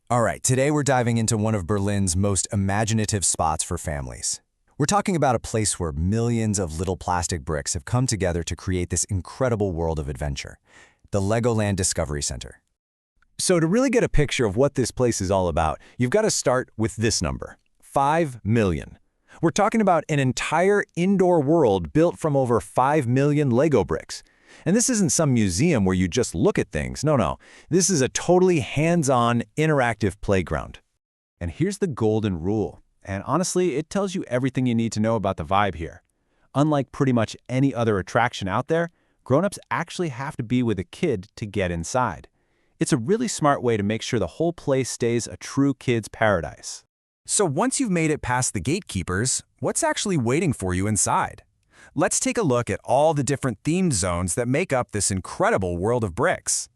All right, today we're diving into one of Berlin's most imaginative spots for families. We're talking about a place where millions of little plastic bricks have come together to create this incredible world of adventure, the Legoland Discovery Centre. So to really get a picture of what this place is all about, you've got to start with this number, 5 million. We're talking about an entire indoor world built from over 5 million Lego bricks. And this isn't some museum where you just look at things. No. This is a totally hands-on, interactive playground. And here's the golden rule. And honestly, it tells you everything you need to know about the vibe here. Unlike pretty much any other attraction out there, grown-ups actually have to be with a kid to get inside. It's a really smart way to make sure the whole place stays a true kid's paradise. So once you've made it past the gatekeepers, what's actually waiting for you inside? Let's take a look at all the different themed zones that make up this incredible world of bricks.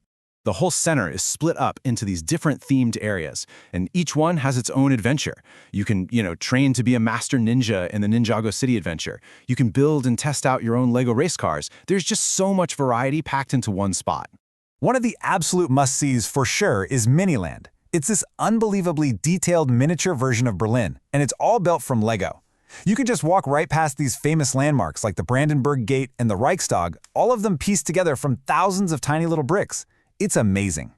The whole center is split up into these different themed areas, and each one has its own adventure. You can, train to be a master ninja in the Ninjago City adventure. You can build and test out your own Lego race cars. There's just so much variety packed into one spot. One of the absolute must-sees for sure is MINILAND. It's this unbelievably detailed miniature version of Berlin, and it's all built from Lego. You can just walk right past these famous landmarks like the Brandenburg Gate and the Reichstag, all of them pieced together from thousands of tiny little bricks. It's amazing.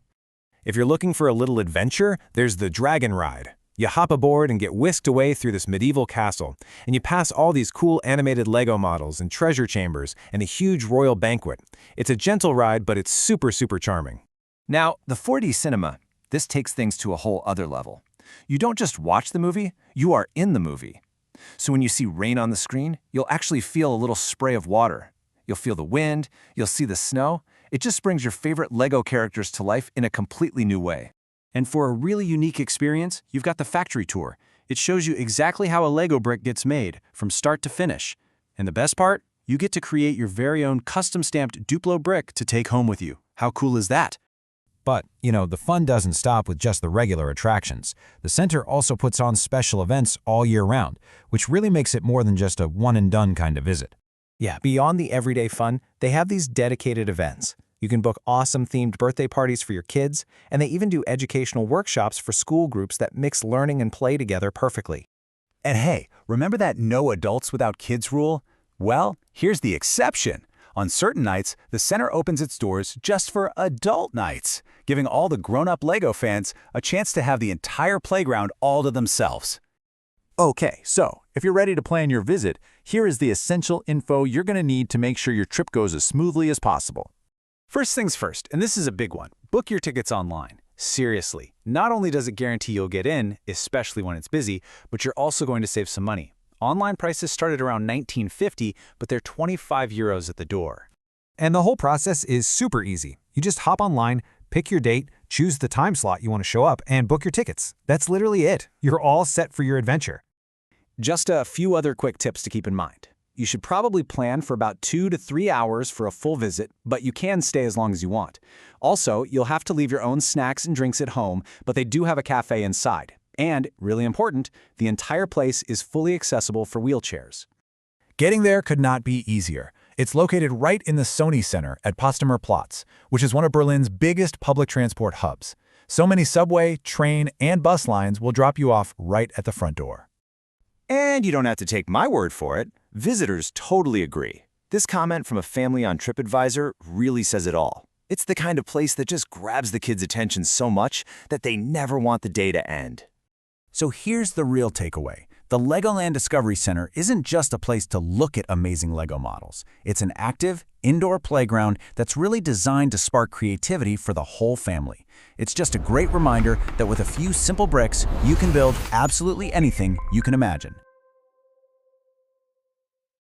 If you're looking for a little adventure, there's the Dragon Ride. You hop aboard and get whisked away through this medieval castle, and you pass all these cool animated Lego models and treasure chambers and a huge royal banquet. It's a gentle ride, but it's super charming. Now, the 4D cinema, this takes things to a whole other level. You don't just watch the movie, you are in the movie. So when you see rain on the screen, you'll actually feel a little spray of water. You'll feel the wind, you'll see the snow. It just brings your favorite Lego characters to life in a completely new way. And for a really unique experience, you've got the factory tour. It shows you exactly how a Lego brick gets made, from start to finish. And the best part? You get to create your very own custom-stamped Duplo brick to take home with you. How cool is that? But, the fun doesn't stop with just the regular attractions. The center also puts on special events all year round, which really makes it more than just a one-and-done kind of visit. Yeah, beyond the everyday fun, they have these dedicated events. You can book awesome themed birthday parties for your kids, and they even do educational workshops for school groups that mix learning and play together perfectly. And hey, remember that no adults without kids rule? Well, here's the exception. On certain nights, the center opens its doors just for adult nights, giving all the grown-up Lego fans a chance to have the entire playground all to themselves. Okay, so if you're ready to plan your visit, here is the essential info you're going to need to make sure your trip goes as smoothly as possible. First things first, and this is a big one, book your tickets online. Seriously, not only does it guarantee you'll get in, especially when it's busy, but you're also going to save some money. Online prices start at around €19.50, but they're €25 at the door. And the whole process is super easy. You just hop online, pick your date, choose the time slot you want to show up, and book your tickets. That's literally it. You're all set for your adventure. Just a few other quick tips to keep in mind. You should probably plan for about 2 to 3 hours for a full visit, but you can stay as long as you want. Also, you'll have to leave your own snacks and drinks at home, but they do have a cafe inside. And, really important, the entire place is fully accessible for wheelchairs. Getting there could not be easier. It's located right in the Sony Center at Potsdamer Platz, which is one of Berlin's biggest public transport hubs. So many subway, train, and bus lines will drop you off right at the front door. And you don't have to take my word for it. Visitors totally agree. This comment from a family on TripAdvisor really says it all. It's the kind of place that just grabs the kids' attention so much that they never want the day to end. So here's the real takeaway. The Legoland Discovery Center isn't just a place to look at amazing Lego models. It's an active, indoor playground that's really designed to spark creativity for the whole family. It's just a great reminder that with a few simple bricks, you can build absolutely anything you can imagine.